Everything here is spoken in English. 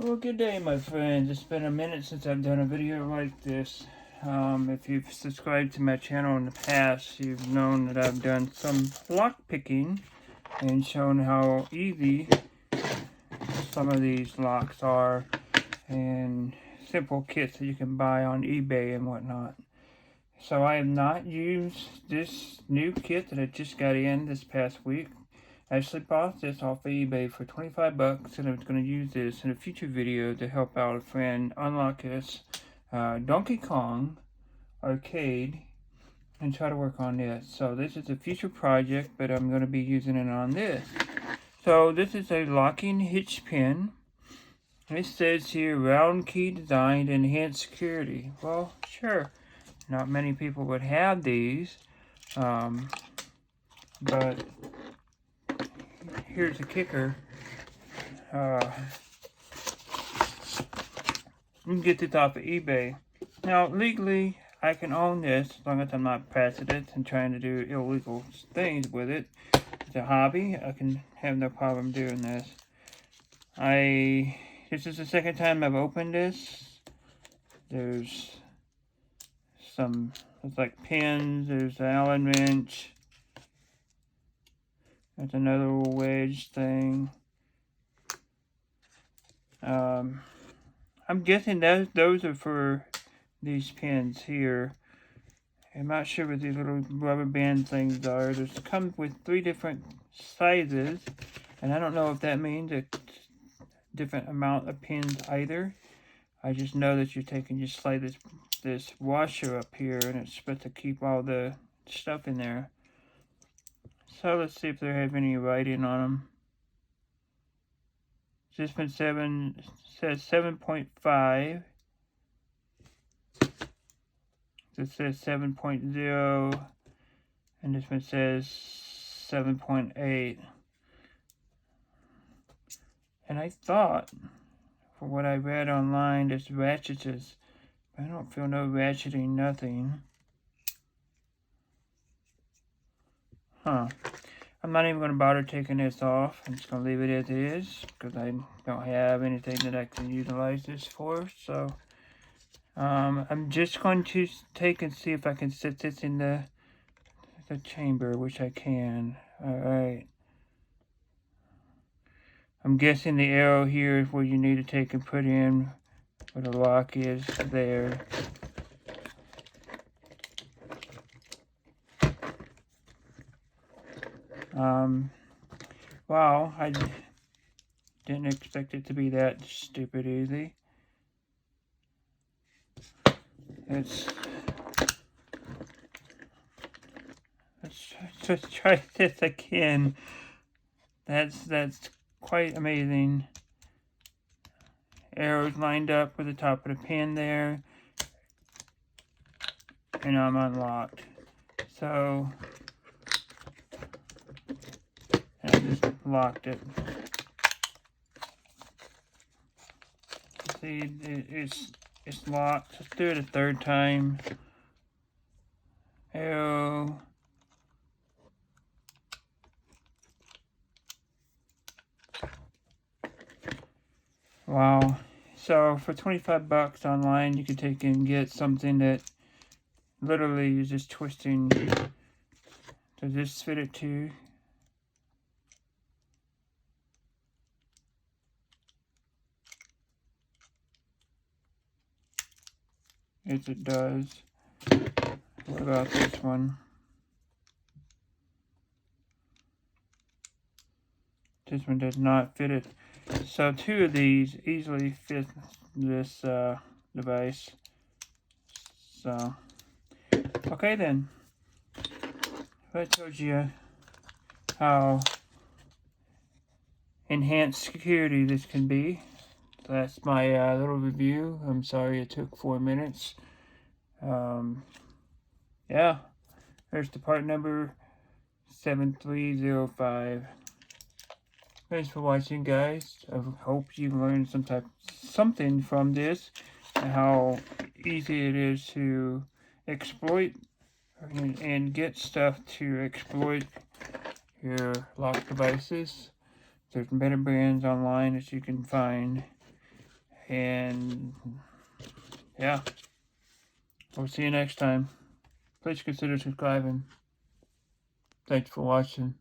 Well, good day, my friends. It's been a minute since I've done a video like this. If you've subscribed to my channel in the past, you've known that I've done some lock picking and shown how easy some of these locks are and simple kits that you can buy on eBay and whatnot. So I have not used this new kit that I just got in this past week. I actually bought this off of eBay for 25 bucks, and I'm going to use this in a future video to help out a friend unlock this Donkey Kong arcade and try to work on this. So this is a future project, but I'm going to be using it on this. So this is a locking hitch pin. It says here, round key design to enhance security. Well, sure, not many people would have these, but here's the kicker. You can get this off of eBay. Now, legally, I can own this as long as I'm not passing it and trying to do illegal things with it. It's a hobby. I can have no problem doing this. This is the second time I've opened this. There's like pins. There's an Allen wrench. There's another wedge thing. I'm guessing those are for these pins here. I'm not sure what these little rubber band things are. They come with 3 different sizes, and I don't know if that means a different amount of pins either. I just know that you slide this washer up here, and it's supposed to keep all the stuff in there. So let's see if they have any writing on them. This one says 7.5. This says 7.0. And this one says 7.8. And I thought, from what I read online, this ratchets, I don't feel no ratcheting, nothing. Huh. I'm not even going to bother taking this off. I'm just going to leave it as it is, because I don't have anything that I can utilize this for. So, I'm just going to take and see if I can set this in the chamber, which I can. Alright. I'm guessing the arrow here is where you need to take and put in where the lock is there. Wow, I didn't expect it to be that stupid easy. Let's just try this again. That's quite amazing. Arrows lined up with the top of the pin there, and I'm unlocked. So I just locked it. See, it's locked. Let's do it a third time. Arrow. Wow. So for 25 bucks online, you can take and get something that literally is just twisting. Does this fit it too? Yes, it does. What about this one? This one does not fit it. So 2 of these easily fit this device. So, okay then. I told you how enhanced security this can be. That's my little review. I'm sorry it took 4 minutes. Yeah, there's the part number 7305. Thanks for watching, guys. I hope you learned something from this, and how easy it is to exploit and get stuff to exploit your lock devices. There's better brands online that you can find. And yeah, we'll see you next time. Please consider subscribing. Thanks for watching.